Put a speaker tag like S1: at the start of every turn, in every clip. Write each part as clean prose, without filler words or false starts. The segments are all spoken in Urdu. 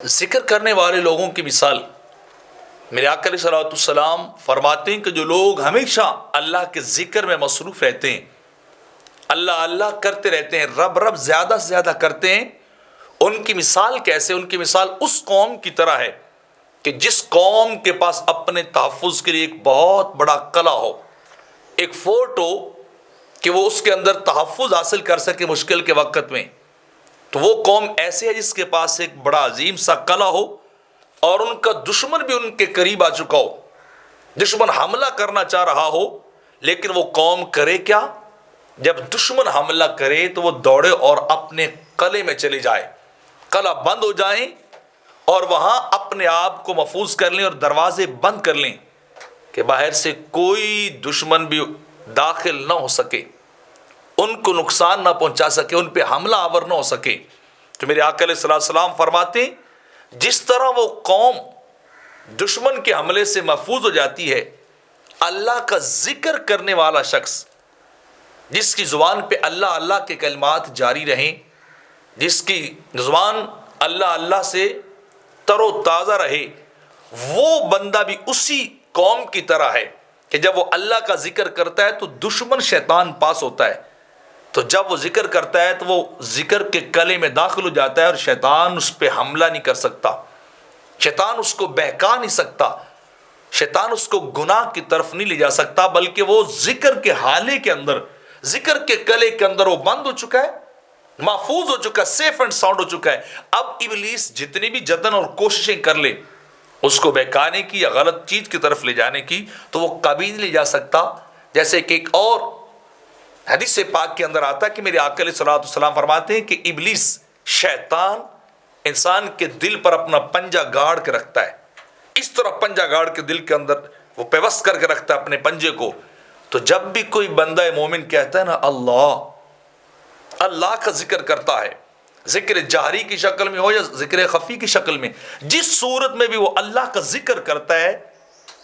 S1: ذکر کرنے والے لوگوں کی مثال میرے آقا علیہ الصلوۃ والسلام فرماتے ہیں کہ جو لوگ ہمیشہ اللہ کے ذکر میں مصروف رہتے ہیں، اللہ اللہ کرتے رہتے ہیں، رب رب زیادہ سے زیادہ کرتے ہیں، ان کی مثال کیسے؟ ان کی مثال اس قوم کی طرح ہے کہ جس قوم کے پاس اپنے تحفظ کے لیے ایک بہت بڑا قلعہ ہو، ایک فورٹ ہو کہ وہ اس کے اندر تحفظ حاصل کر سکے مشکل کے وقت میں. تو وہ قوم ایسے ہے جس کے پاس ایک بڑا عظیم سا قلعہ ہو اور ان کا دشمن بھی ان کے قریب آ چکا ہو، دشمن حملہ کرنا چاہ رہا ہو، لیکن وہ قوم کرے کیا؟ جب دشمن حملہ کرے تو وہ دوڑے اور اپنے قلعے میں چلے جائے، قلعہ بند ہو جائیں اور وہاں اپنے آپ کو محفوظ کر لیں اور دروازے بند کر لیں کہ باہر سے کوئی دشمن بھی داخل نہ ہو سکے، ان کو نقصان نہ پہنچا سکے، ان پہ حملہ آور نہ ہو سکے. تو میرے آقا علیہ السلام فرماتے ہیں جس طرح وہ قوم دشمن کے حملے سے محفوظ ہو جاتی ہے، اللہ کا ذکر کرنے والا شخص جس کی زبان پہ اللہ اللہ کے کلمات جاری رہیں، جس کی زبان اللہ اللہ سے تر و تازہ رہے، وہ بندہ بھی اسی قوم کی طرح ہے کہ جب وہ اللہ کا ذکر کرتا ہے تو دشمن شیطان پاس ہوتا ہے، تو جب وہ ذکر کرتا ہے تو وہ ذکر کے قلعے میں داخل ہو جاتا ہے اور شیطان اس پہ حملہ نہیں کر سکتا، شیطان اس کو بہکا نہیں سکتا، شیطان اس کو گناہ کی طرف نہیں لے جا سکتا، بلکہ وہ ذکر کے حالے کے اندر، ذکر کے قلعے کے اندر وہ بند ہو چکا ہے، محفوظ ہو چکا ہے، سیف اینڈ ساؤنڈ ہو چکا ہے. اب ابلیس جتنی بھی جتن اور کوششیں کر لے اس کو بہکانے کی یا غلط چیز کی طرف لے جانے کی، تو وہ کبھی نہیں لے جا سکتا. جیسے کہ ایک اور حدیث پاک کے اندر آتا ہے کہ میرے آقا علیہ الصلوۃ والسلام فرماتے ہیں کہ ابلیس شیطان انسان کے دل پر اپنا پنجہ گاڑ کے رکھتا ہے، اس طرح پنجہ گاڑ کے دل کے اندر وہ پیوست کر کے رکھتا ہے اپنے پنجے کو. تو جب بھی کوئی بندہ مومن کہتا ہے نا اللہ اللہ کا ذکر کرتا ہے، ذکر جہری کی شکل میں ہو یا ذکر خفی کی شکل میں، جس صورت میں بھی وہ اللہ کا ذکر کرتا ہے،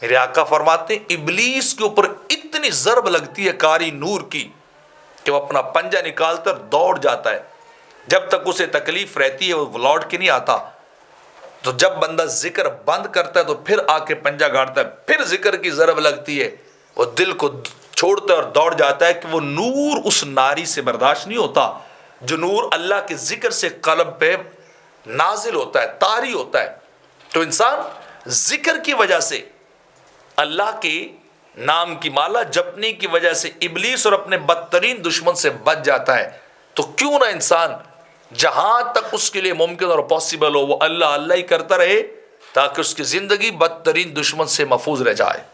S1: میرے آقا فرماتے ہیں ابلیس کے اوپر اتنی ضرب لگتی ہے کاری نور کی کہ وہ اپنا پنجہ نکال کر دوڑ جاتا ہے. جب تک اسے تکلیف رہتی ہے وہ لوٹ کے نہیں آتا. تو جب بندہ ذکر بند کرتا ہے تو پھر آ کے پنجہ گاڑتا ہے، پھر ذکر کی ضرب لگتی ہے، وہ دل کو چھوڑتا ہے اور دوڑ جاتا ہے کہ وہ نور اس ناری سے برداشت نہیں ہوتا جو نور اللہ کے ذکر سے قلب پہ نازل ہوتا ہے، طاری ہوتا ہے. تو انسان ذکر کی وجہ سے، اللہ کے نام کی مالا جپنے کی وجہ سے ابلیس اور اپنے بدترین دشمن سے بچ جاتا ہے. تو کیوں نہ انسان جہاں تک اس کے لیے ممکن اور پاسبل ہو وہ اللہ اللہ ہی کرتا رہے تاکہ اس کی زندگی بدترین دشمن سے محفوظ رہ جائے.